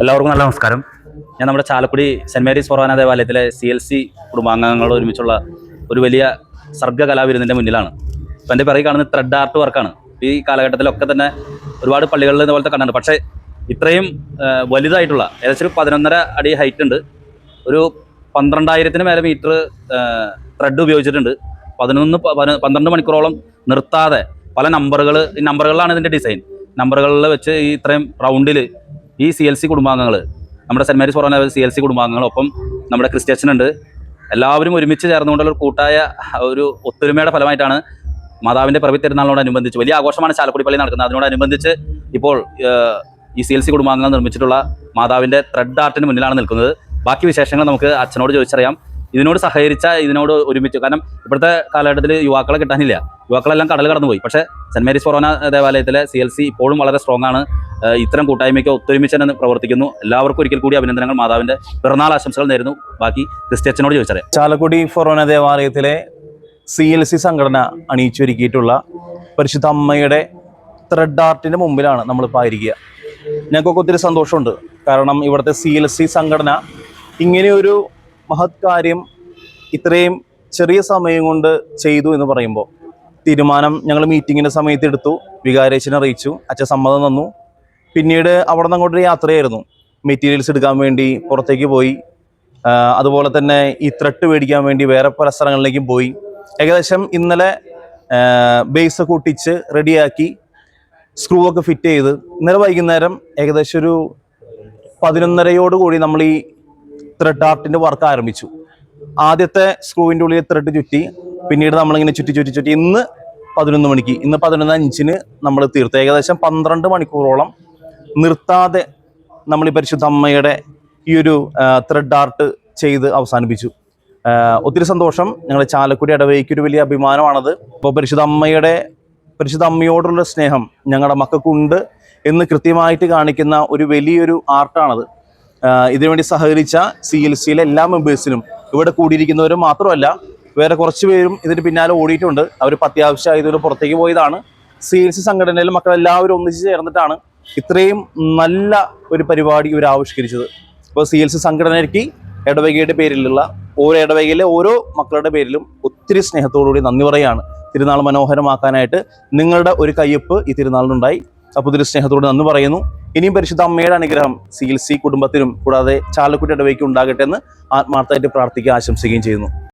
എല്ലാവർക്കും നല്ല നമസ്കാരം. ഞാൻ നമ്മുടെ ചാലക്കുടി സെൻറ് മേരീസ് ഫൊറോന ദേവാലയത്തിലെ CLC കുടുംബാംഗങ്ങൾ ഒരുമിച്ചുള്ള ഒരു വലിയ സർഗ്ഗകലാവിരുന്നിൻ്റെ മുന്നിലാണ്. ഇപ്പം എൻ്റെ പിറകിൽ കാണുന്ന ത്രെഡ് ആർട്ട് വർക്കാണ്. ഈ കാലഘട്ടത്തിലൊക്കെ തന്നെ ഒരുപാട് പള്ളികളിൽ ഇതുപോലത്തെ കണ്ടുണ്ട്. പക്ഷേ ഇത്രയും വലുതായിട്ടുള്ള ഏകദേശം ഒരു 11.5 അടി ഹൈറ്റ് ഉണ്ട്. ഒരു 12,000 മേലെ മീറ്റർ ത്രെഡ് ഉപയോഗിച്ചിട്ടുണ്ട്. 12 മണിക്കൂറോളം നിർത്താതെ പല നമ്പറുകളിലാണ് ഇതിൻ്റെ ഡിസൈൻ. നമ്പറുകളിൽ വെച്ച് ഈ ഇത്രയും റൗണ്ടിൽ ഈ CLC കുടുംബാംഗങ്ങൾ, നമ്മുടെ സെൻറ് മേരീസ് ഫൊറോന CLC കുടുംബാംഗങ്ങൾ, ഒപ്പം നമ്മുടെ ക്രിസ്ത്യച്ചനുണ്ട്, എല്ലാവരും ഒരുമിച്ച് ചേർന്നുകൊണ്ടുള്ള ഒരു കൂട്ടായ ഒരു ഒത്തൊരുമയുടെ ഫലമായിട്ടാണ് മാതാവിൻ്റെ പിറവി തിരുനാളിനോടനുബന്ധിച്ച് വലിയ ആഘോഷമാണ് ചാലക്കുടി പള്ളി നടക്കുന്നത്. അതിനോടനുബന്ധിച്ച് ഇപ്പോൾ ഈ CLC കുടുംബാംഗങ്ങൾ നിർമ്മിച്ചിട്ടുള്ള മാതാവിൻ്റെ ത്രെഡ് ആർട്ടിന് മുന്നിലാണ് നിൽക്കുന്നത്. ബാക്കി വിശേഷങ്ങൾ നമുക്ക് അച്ഛനോട് ചോദിച്ചറിയാം. ഇതിനോട് ഒരുമിച്ച്, കാരണം ഇപ്പോഴത്തെ കാലഘട്ടത്തിൽ യുവാക്കളെ കിട്ടാനില്ല. യുവാക്കളെല്ലാം കടൽ കടന്നുപോയി. പക്ഷേ സെൻറ് മേരീസ് ഫൊറോന ദേവാലയത്തിലെ CLC ഇപ്പോഴും വളരെ സ്ട്രോങ് ആണ്. ഇത്തരം കൂട്ടായ്മയ്ക്ക് ഒത്തൊരുമിച്ച് തന്നെ പ്രവർത്തിക്കുന്നു. എല്ലാവർക്കും ഒരിക്കൽ കൂടി അഭിനന്ദനങ്ങൾ. മാതാവിൻ്റെ പിറന്നാൾ ആശംസകൾ നേരുന്നു. ബാക്കി ക്രിസ്ത്യച്ചനോട് ചോദിച്ചറിയാം. ചാലക്കുടി ഫൊറോന ദേവാലയത്തിലെ CLC സംഘടന അണിയിച്ചൊരുക്കിയിട്ടുള്ള പരിശുദ്ധ അമ്മയുടെ ത്രെഡ് ആർട്ടിൻ്റെ മുമ്പിലാണ് നമ്മളിപ്പോൾ ആയിരിക്കുക. ഞങ്ങൾക്കൊക്കെ ഒത്തിരി സന്തോഷമുണ്ട്. കാരണം ഇവിടുത്തെ CLC സംഘടന ഇങ്ങനെയൊരു മഹത് കാര്യം ഇത്രയും ചെറിയ സമയം കൊണ്ട് ചെയ്തു എന്ന് പറയുമ്പോൾ, തീരുമാനം ഞങ്ങൾ മീറ്റിങ്ങിൻ്റെ സമയത്ത് എടുത്തു, വികാരേശനെ അറിയിച്ചു, അച്ഛൻ സമ്മതം തന്നു. പിന്നീട് അവിടെ നിന്ന് അങ്ങോട്ടൊരു യാത്രയായിരുന്നു. മെറ്റീരിയൽസ് എടുക്കാൻ വേണ്ടി പുറത്തേക്ക് പോയി. അതുപോലെ തന്നെ ഈ ത്രെഡ് മേടിക്കാൻ വേണ്ടി വേറെ പല സ്ഥലങ്ങളിലേക്കും പോയി. ഏകദേശം ഇന്നലെ ബേസ് ഒട്ടിച്ച് റെഡിയാക്കി സ്ക്രൂ ഒക്കെ ഫിറ്റ് ചെയ്ത് ഇന്നലെ വൈകുന്നേരം ഏകദേശം ഒരു 11:30 കൂടി നമ്മൾ ഈ ത്രെഡ് ആർട്ടിൻ്റെ വർക്ക് ആരംഭിച്ചു. ആദ്യത്തെ സ്ക്രൂവിൻ്റെ ഉള്ളിൽ ത്രെഡ് ചുറ്റി, പിന്നീട് നമ്മളിങ്ങനെ ചുറ്റി ഇന്ന് 11 മണിക്ക്, ഇന്ന് 11:05 നമ്മൾ തീർത്ത്. ഏകദേശം 12 മണിക്കൂറോളം നിർത്താതെ നമ്മൾ ഈ പരിശുദ്ധ അമ്മയുടെ ഈ ഒരു ത്രെഡ് ആർട്ട് ചെയ്ത് അവസാനിപ്പിച്ചു. ഒത്തിരി സന്തോഷം. ഞങ്ങളുടെ ചാലക്കുടി ഇടവകയ്ക്കൊരു വലിയ അഭിമാനമാണത്. അപ്പോൾ പരിശുദ്ധ അമ്മയോടുള്ള സ്നേഹം ഞങ്ങളുടെ മക്കൾക്കുണ്ട് എന്ന് കൃത്യമായിട്ട് കാണിക്കുന്ന ഒരു വലിയൊരു ആർട്ടാണത്. ഇതിനുവേണ്ടി സഹകരിച്ച CLCയിലെ എല്ലാ മെമ്പേഴ്സിനും, ഇവിടെ കൂടിയിരിക്കുന്നവരും മാത്രമല്ല വേറെ കുറച്ച് പേരും ഇതിന് പിന്നാലെ ഓടിയിട്ടുണ്ട്. അവർ അത്യാവശ്യമായതുകൊണ്ട് പുറത്തേക്ക് പോയതാണ്. CLC സംഘടനയിലെ മക്കളെല്ലാവരും ഒന്നിച്ച് ചേർന്നിട്ടാണ് ഇത്രയും നല്ല ഒരു പരിപാടി ഇവർ ആവിഷ്കരിച്ചത്. അപ്പോൾ CLC സംഘടനയ്ക്ക് ഇടവകയുടെ പേരിലുള്ള ഓരോ ഇടവകയിലെ ഓരോ മക്കളുടെ പേരിലും ഒത്തിരി സ്നേഹത്തോടുകൂടി നന്ദി പറയുകയാണ്. തിരുനാൾ മനോഹരമാക്കാനായിട്ട് നിങ്ങളുടെ ഒരു കയ്യൊപ്പ് ഈ തിരുനാളിനുണ്ടായി. അപ്പോൾ ഒത്തിരി സ്നേഹത്തോട് നന്ദി പറയുന്നു. ഇനിയും പരിശുദ്ധ അമ്മയുടെ അനുഗ്രഹം CLC കുടുംബത്തിനും കൂടാതെ ചാലക്കുടി ഇടവകയ്ക്കും ഉണ്ടാകട്ടെ എന്ന് ആത്മാർത്ഥമായിട്ട് പ്രാർത്ഥിക്കുക, ആശംസിക്കുകയും ചെയ്യുന്നു.